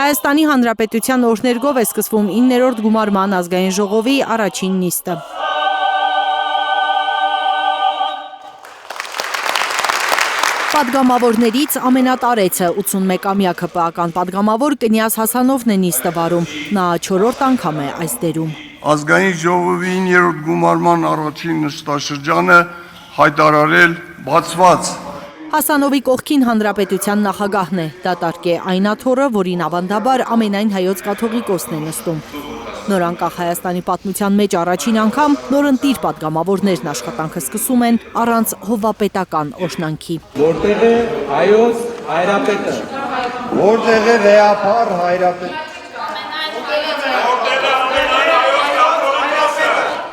Հայաստանի Հանրապետության օրհներգով է սկսվում 9-րդ գումարման ազգային ժողովի առաջին նիստը։ Պատգամավորներից ամենատարեցը 81-ամյա ԿՊԱ-ական պատգամավոր Կնյազ Հասանովն է նիստը վարում, նա 4-րդ անգամ է այս դերում։ Ազգային ժողովի 9-րդ գումարման առաջին նստաշրջանը հայտարարել բացված։ Հասանովի կողքին Հանրապետության նախագահն է, դատարկ է այն աթոռը, որին ավանդաբար ամենայն հայոց կաթողիկոսն է նստում։ Նորանկախ Հայաստանի պատմության մեջ առաջին անգամ նորընտիր պատգամավորներն աշխատանքը սկսում են առանց հովվապետական օրհնանքի։ Որտեղ է հայոց հայրապետը։ Որտեղ է վեհափառ հայրապետը։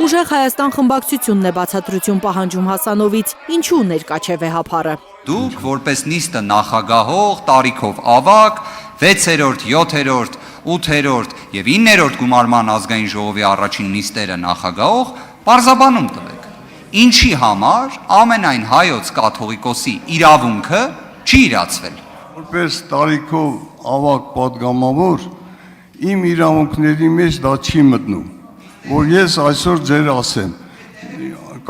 Ուժեղ Հայաստան խմբակցությունն է բացատրություն պահանջում Հասանովից, ինչու ներկա չէ վեհափառը։ Դուք որպես նիստը նախագահող տարիքով ավագ 6-րդ, 7-րդ, 8-րդ եւ 9-րդ գումարման ազգային ժողովի առաջին նիստերը նախագահող պարզաբանում տվեք։ Ինչի համար ամենայն հայոց կաթողիկոսի իրավունքը չի իրացվել։ Որպես տարիքով ավագ պատգամավոր իմ իրավունքների մեջ դա չի մտնում, որ ես այսօր ձեր ասեմ,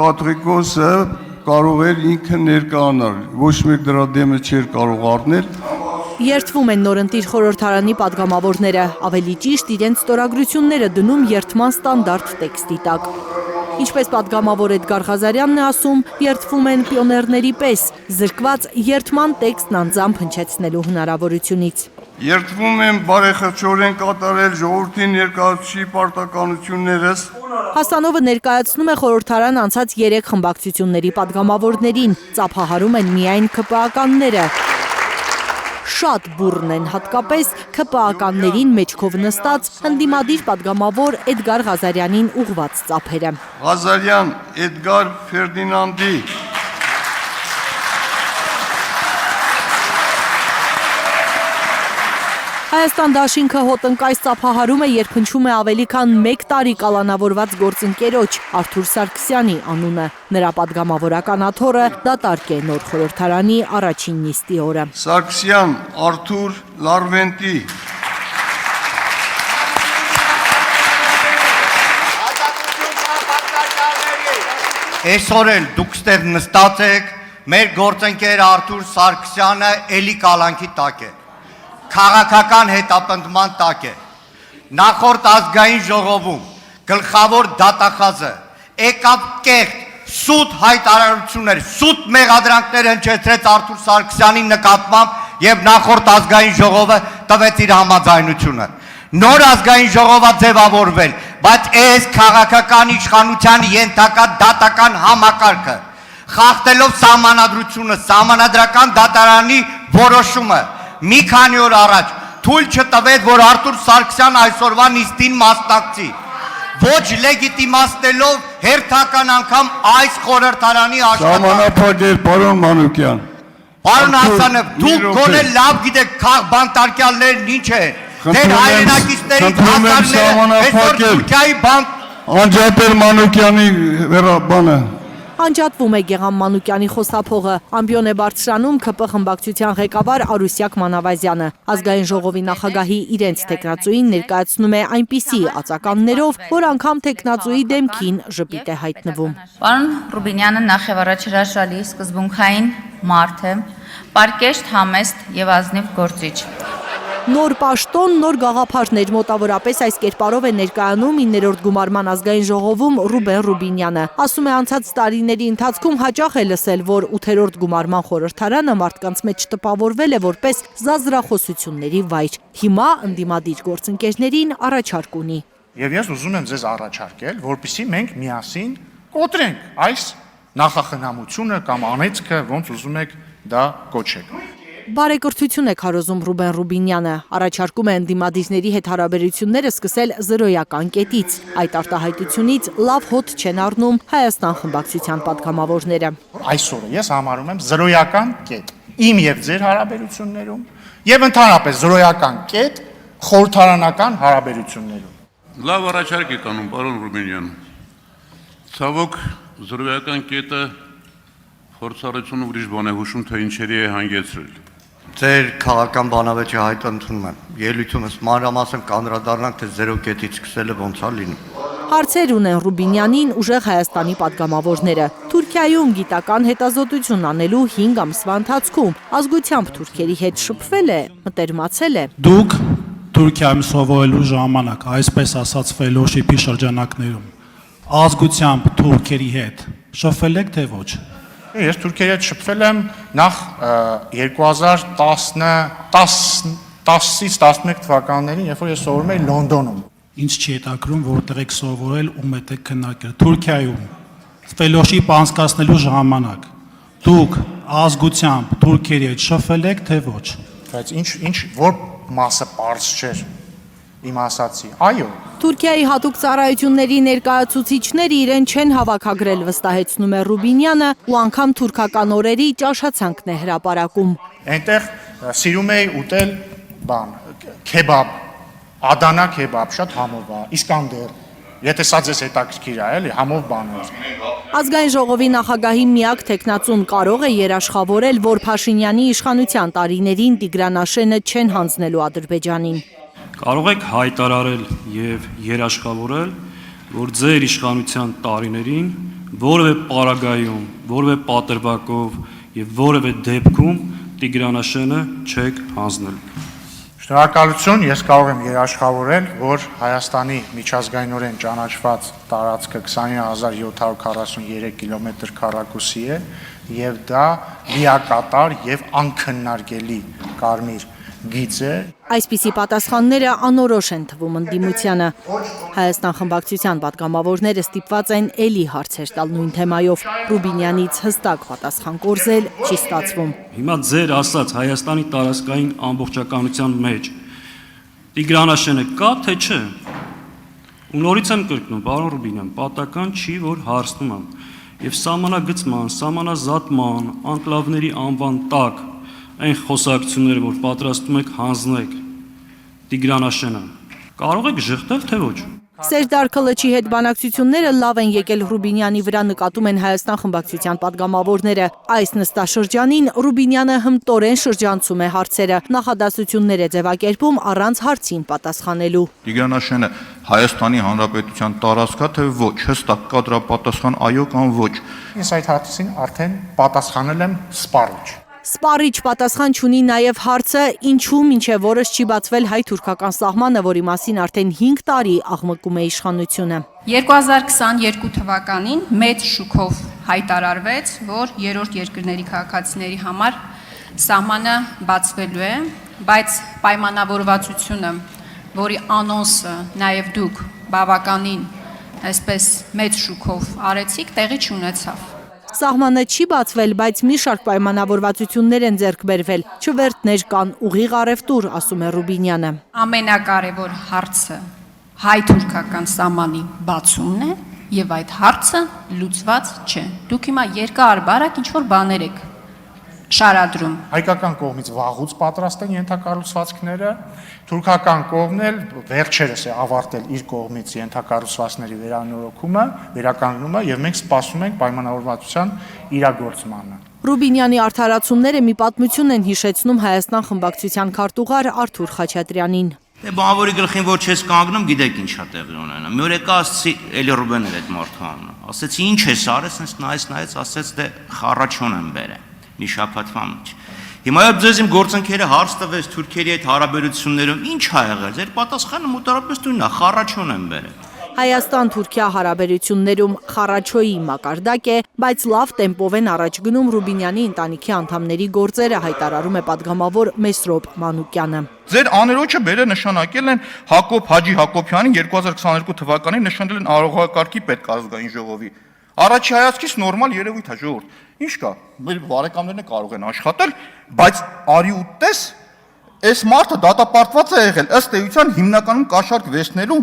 կաթողիկոսը կարող էր ինքը ներկայանալ, ոչ մեկ դրա դեմը չէր կարող առնել։ Երդվում են նորընտիր խորհրդարանի պատգամավորները, ավելի ճիշտ իրենց ստորագրությունները դնում երդման ստանդարտ տեքստի տակ։ Ինչպես պատգամավոր Էդգար Ղազարյանն է ասում, երդվում են պիոներների պես, զրկված երդման տեքստն անձամբ հնչեցնելու հնարավորությունից։ Երդվում եմ բարեխղճորեն կատարել ժողովրդի ներկայացուցիչի պարտականություններս։ Հասանովը ներկայացնում է խորհրդարան անցած 3 խմբակցությունների պատգամավորներին, ծափահարում են միայն ԿՊԱ-ականները։ Շատ բուռն են, հատկապես ԿՊԱ-ականներին մեջքով նստած ընդդիմադիր պատգամավոր Էդգար Ղազարյանին ուղված ծափերը։ Ղազարյան Էդգար Ֆերդինանդի Հայաստան դաշինքը հոտնկայս ծափահարում է, երբ հնչում է ավելի քան 1 տարի կալանավորված գործընկերոջ Արթուր Սարգսյանի անունը։ Նրա պատգամավորական աթոռը դատարկ է նոր խորհրդարանի առաջին նիստի օրը։ Սարգսյան Արթուր Լարվենտի Այսօր էլ դուք ստեղ նստած եք, մեր գործընկեր Արթուր Սարգսյանը էլի կալանքի տակ է։ Քաղաքական հետապնդման տակ է։ Նախորդ ազգային ժողովում գլխավոր դատախազը եկավ կեղտ, սուտ հայտարարություններ, սուտ մեղադրանքներ հնչեցրեց Արթուր Սարգսյանի նկատմամբ եւ նախորդ ազգային ժողովը տվեց իր համաձայնությունը։ Նոր ազգային ժողովը ձևավորվել, բայց այս քաղաքական իշխանության ենթակա դատական համակարգը խախտելով սահմանադրությունը, սահմանադրական դատարանի որոշումը մի քանի օր առաջ թույլ չտվեց, որ Արթուր Սարգսյան այսօրվա նիստին մասնակցի, ոչ լեգիտիմացնելով հերթական անգամ այս խորհրդարանի աշխատանքը։ Ժամանակապատեր պարոն Մանուկյան։ Պարոն Հասանով, դուք գոնե լավ գիտեք բանտարկյալներն ինչ է։ Դեր հայրենակիցներից հասարները այսօր Թուրքիայի բանտ։ Անջատել Մանուկյանի բանը։ Անջատվում է Գեղամ Մանուկյանի խոսափողը, ամբիոն է բարձրանում ԿՊ խմբակցության ղեկավար Արուսյակ Մանավազյանը։ Ազգային ժողովի նախագահի իրենց թեկնածուին ներկայացնում է այնպիսի ածականներով, որ անգամ թեկնածուի դեմքին ժպիտ է հայտնվում։ Պարոն Ռուբինյանը նախ եւ առաջ հրաշալի սկզբունքային մարդ է, պարկեշտ, համեստ եւ ազնիվ գործիչ։ Նոր պաշտոն, նոր գաղափարներ, մոտավորապես այս կերպարով է ներկայանում 9-րդ գումարման ազգային ժողովում Ռուբեն Ռուբինյանը։ Ասում է անցած տարիների ընթացքում հաճախ է լսել, որ 8-րդ գումարման խորհրդարանը մարդկանց մեջ տպավորվել է որպես զազրախոսությունների վայր։ Հիմա ընդդիմադիր գործընկերներին առաջարկ ունի։ Եվ ես ուզում եմ ձեզ առաջարկել, որպեսզի մենք միասին կոտրենք այս նախախնամությունը կամ անեծքը, ոնց ուզում եք դա կոչեք։ Բարեկրթություն է քարոզում Ռուբեն Ռուբինյանը, առաջարկում է ընդդիմադիրների հետ հարաբերությունները սկսել զրոյական կետից։ Այդ արտահայտությունից լավ հոտ չեն առնում Հայաստան խմբակցության պատգամավորները։ Այսօրը ես համարում եմ զրոյական կետ իմ եւ ձեր հարաբերություններում եւ ընդհանրապես զրոյական կետ խորհրդարանական հարաբերություններում։ Լավ առաջարկ եք անում, պարոն Ռուբինյան։ Ցավոք զրոյական կետը փորձառությունը ուրիշ բան է հուշում, թե ինչերի է հանգեցրել։ Ձեր քաղաքական բանավեճի հայտ ընդունում եմ։ Ելույթումս մանրամասն կանդրադառնանք, թե 0 կետից սկսելը ոնց է լինում։ Հարցեր ունեն Ռուբինյանին ուժեղ Հայաստանի պատգամավորները։ Թուրքիայում գիտական հետազոտություն անելու 5 ամսվա ընթացքում ազգությամբ թուրքերի հետ շփվել է, մտերմացել է։ Դուք Թուրքիայում սովորելու ժամանակ, այսպես ասած ֆելոշիփի շրջանակներում, ազգությամբ թուրքերի հետ շփվել եք թե ոչ։ Ես Թուրքիայի հետ շփվել եմ նախ 2010-ից 11 թվականներին, երբ որ ես սովորում էի Լոնդոնում։ Ինչ չի հետաքրում, որտեղ եք սովորել, ում եք քննարկել։ Թուրքիայում ֆելոշիփ անցկացնելու ժամանակ դուք ազգությամբ թուրքերի հետ շփվել եք թե ոչ։ Բայց ինչ որ մասը པարզ չէր իմ ասացի։ Այո։ Թուրքիայի հատուկ ծառայությունների ներկայացուցիչները իրեն չեն հավաքագրել, վստահեցնում է Ռուբինյանը, ու անգամ թուրքական օրերի ճաշացանքն է հրապարակում։ Այնտեղ սիրում էի ուտել քեբաբ, Ադանա քեբաբ, շատ համով է, Իսկանդեր։ Եթե սա ձեզ հետաքրքիր է, էլի, համով բաներ։ Ազգային ժողովի նախագահի միակ տեխնացուն կարող է երաշխավորել, որ Փաշինյանի իշխանության տարիներին Տիգրան չեն հանձնելու Ադրբեջանին։ Կարող եք հայտարարել եւ երաշխավորել, որ ձեր իշխանության տարիներին որևէ պարագայում, որևէ պատրվակով եւ որևէ դեպքում Տիգրանաշենը չեք հանձնել։ Շնորհակալություն, ես կարող եմ երաշխավորել, որ Հայաստանի միջազգայինորեն ճանաչված տարածքը 29743 կիլոմետր քառակուսի է եւ դա լիակատար եւ անքննարկելի կարմիր գիծ է։ Այսպիսի պատասխանները անորոշ են թվում ընդդիմությանը։ Հայաստան խմբակցության պատգամավորները ստիպված են էլի հարցեր տալ նույն թեմայով։ Ռուբինյանից հստակ պատասխան կորզել չի ստացվում։ Հիմա ձեր ասած Հայաստանի տարածքային ամբողջականության մեջ Տիգրանաշենը կա թե չէ։ Ու նորից եմ կրկնում, պարոն Ռուբինյան, պատական չի, որ հարցնում եմ։ Եվ սահմանագծման, սահմանազատման, անկլավների անվան տակ այն խոսակցությունները, որ պատրաստում եք հանձնեք Տիգրանաշենը, կարող եք ժխտել թե ոչ։ Սերժ Քլչի հետ բանակցությունները լավ են եկել Ռուբինյանի վրա, նկատում են Հայաստան խմբակցության պատգամավորները։ Այս նստաշրջանին Ռուբինյանը հմտորեն շրջանցում է հարցերը, նախադասություններ է ձևակերպում առանց հարցին պատասխանելու։ Տիգրանաշենը Հայաստանի Հանրապետության տարածք է թե ոչ, հստակ կադրապատասխան այո կամ ոչ։ Ես այդ հարցին արդեն պատասխանել եմ սպառիչ։ Սպառիչ պատասխան չունի նաև հարցը, ինչու մինչև օրս չի բացվել հայ-թուրքական սահմանը, որի մասին արդեն 5 տարի աղմկում է իշխանությունը։ 2022 թվականին մեծ շուկով հայտարարվեց, որ երրորդ երկրների քաղաքացիների համար սահմանը բացվելու է, բայց պայմանավորվածությունը, որի անոնսը նաև դուք բավականին այսպես մեծ շուկով արեցիք, տեղի չունեցավ։ Սահմանը չի բացվել, բայց մի շարք պայմանավորվածություններ են ձեռք բերվել, չվերթներ կան, ուղիղ առևտուր, ասում է Ռուբինյանը։ Ամենակարևոր հարցը հայ-թուրքական սահմանի բացումն է եւ այդ հարցը լուծված չէ։ Դուք հիմա երկար-բարակ ինչ-որ բաներ եք շարադրում։ Հայկական կողմից վաղուց պատրաստ են ենթակառուցվածքները, թուրքական կողմն էլ վերջերս է ավարտել իր կողմից ենթակառուցվածքների վերանորոգումը, վերականգնումը եւ մենք սպասում ենք պայմանավորվածության իրագործմանը։ Ռուբինյանի արդարացումները մի պատմություն են հիշեցնում Հայաստան խմբակցության քարտուղար Արթուր Խաչատրյանին։ Դե բանվորի գլխին որ չես կանգնում, գիտեք ինչա տեղի ունենա։ Մի օր եկա ասեցի էլի Ռուբենն էր այդ մարդու անունը։ Ասեցի ինչ ես արել, ասես նայեց, ասեց դե խառաչոն եմ բերել։ Մի շաբաթվա մեջ։ Հիմա ձեզ իմ գործընկերը հարց տվեց Թուրքիայի հետ հարաբերություններում, ինչ ա եղել։ Ձեր պատասխանը մոտավորապես նույնն է, խառաչոն եմ բերել։ Հայաստան-Թուրքիա հարաբերություններում խառաչոյի մակարդակ է, բայց լավ տեմպով են առաջ գնում Ռուբինյանի ընտանիքի անդամների գործերը, հայտարարում է պատգամավոր Մեսրոպ Մանուկյանը։ Ձեր աներոջը բերել նշանակել են Հակոբ Հաջի Հակոբյանին 2022 թվականին նշանել են արողակարգի պետքազգային ժողովի։ Առաջի հայացքից նորմալ երևույթ է ժողովուրդ։ Ինչ կա, մեր բարեկամներն կարող են աշխատել, բայց արի ու տես, այս մարդը դատապարտված է եղել ըստ էության հիմնականում կաշառք վերցնելու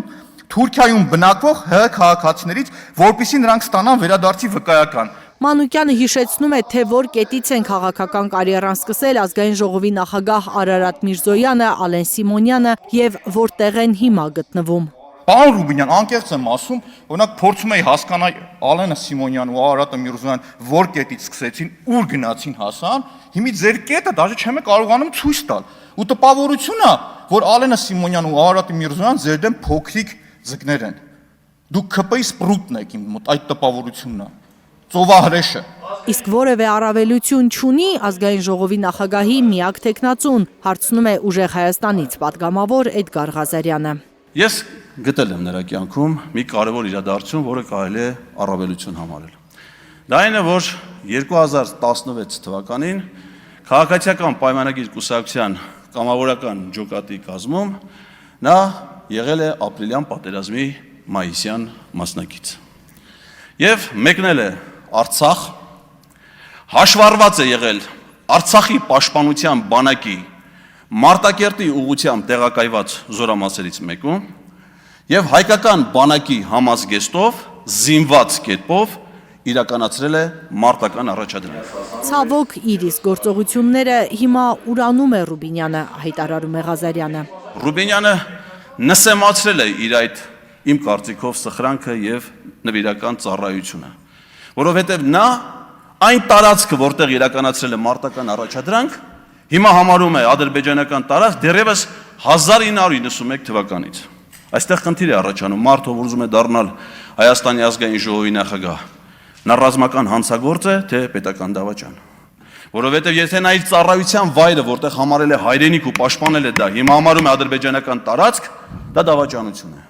Թուրքիայում բնակվող ՀՀ քաղաքացիներից, որպեսզի նրանք ստանան վերադարձի վկայական։ Մանուկյանը հիշեցնում է, թե որ կետից են քաղաքական կարիերան սկսել ազգային ժողովի նախագահ Արարատ Միրզոյանը, Ալեն Սիմոնյանը եւ որտեղ են հիմա գտնվում։ Պարոն Ռուբինյան, անկեղծ եմ ասում, օրինակ փորձում էի հասկանալ Ալենա Սիմոնյանն ու Արարատը Միրզոյան որ կետից սկսեցին, ուր գնացին հասան, հիմա ձեր կետը դաժե չեմ կարողանում ցույց տալ։ Ու տպավորությունն է, որ Ալենա Սիմոնյանն ու Արարատը Միրզոյան ձեր դեմ փոքրիկ ձկներ են։ Դուք ԿՊ-ի սպրուտն եք իմ մոտ այդ տպավորությունն է։ Ծովահրեշը։ Իսկ որևէ առավելություն չունի ազգային ժողովի նախագահի միակ տեխնացուն, հարցնում է Ուժեղ Հայաստանից պատգամավոր Էդգար Ղազարյանը։ Ես գտել եմ նրա կյանքում մի կարևոր իրադարձություն, որը կարելի է առավելություն համարել։ Դա այն է, որ 2016 թվականին քաղաքացիական պայմանագիր կուսակցության կամավորական ջոկատի կազմում նա եղել է ապրիլյան պատերազմի մայիսյան մասնակից։ Եվ մեկնել է Արցախ, հաշվառված է եղել Արցախի պաշտպանության բանակի Մարտակերտի ուղղությամբ տեղակայված զորամասերից մեկում եւ հայկական բանակի համազգեստով զինված կերպով իրականացրել է մարտական առաջադրանք։ Ցավոք իր իսկ գործողությունները հիմա ուրանում է Ռուբինյանը, հայտարարում է Ղազարյանը։ Ռուբինյանը նսեմացրել է իր այդ իմ կարծիքով սխրանքը եւ նվիրական ծառայությունը, որովհետեւ նա այն տարածքը, որտեղ իրականացրել է մարտական առաջադրանք, հիմա համարում է ադրբեջանական տարածք դեռևս 1991 թվականից։ Այստեղ խնդիր է առաջանում, մարդը որ ուզում է դառնալ Հայաստանի ազգային ժողովի նախագահ, նա ռազմական հանցագործ է, թե պետական դավաճան։ Որովհետև եթե նա իր ծառայության վայրը, որտեղ համարել է հայրենիք ու պաշտպանել է դա, հիմա համարում է ադրբեջանական տարածք, դա դավաճանություն է։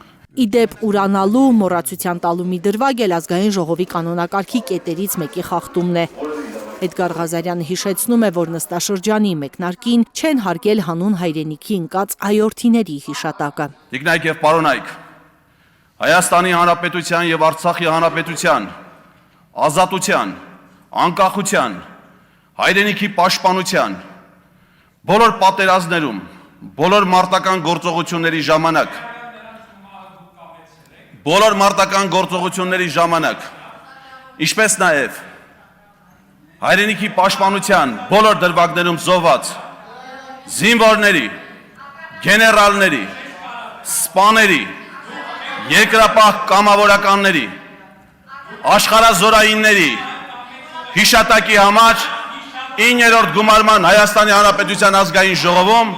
Իդեպ ուրանալու մոռացության տալու մի դրվագ էլ ազգային ժողովի կանոնակարգի կետերից մեկի խախտումն է։ Էդգար Ղազարյանը հիշեցնում է, որ նստաշրջանի մեկնարկին չեն հարգել հանուն հայրենիքի ընկած այորթիների հիշատակը։ Տիկնայք եւ պարոնայք, Հայաստանի Հանրապետության եւ Արցախի Հանրապետության ազատության, անկախության, հայրենիքի պաշտպանության բոլոր պատերազմներում, բոլոր մարտական գործողությունների ժամանակ, ինչպես նաև հայրենիքի պաշտպանության բոլոր դրվագներում զոհված զինվորների, գեներալների, սպաների, երկրապահ կամավորականների, աշխարհազորայինների հիշատակի համար 9-րդ գումարման Հայաստանի Հանրապետության ազգային ժողովում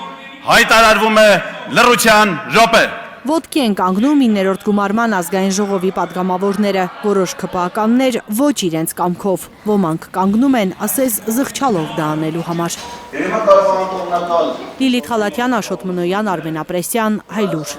հայտարարվում է լռության րոպե։ Ոտքի են կանգնում 9-րդ գումարման ազգային ժողովի պատգամավորները, որոշ ԿՊԱ-ականներ ոչ իրենց կամքով, ոմանք կանգնում են, ասես զղջալով դա անելու համար։ Լիլիթ Խալաթյան, Աշոտ Մնոյան, Արմեն Ապրեսյան, Հայլուր։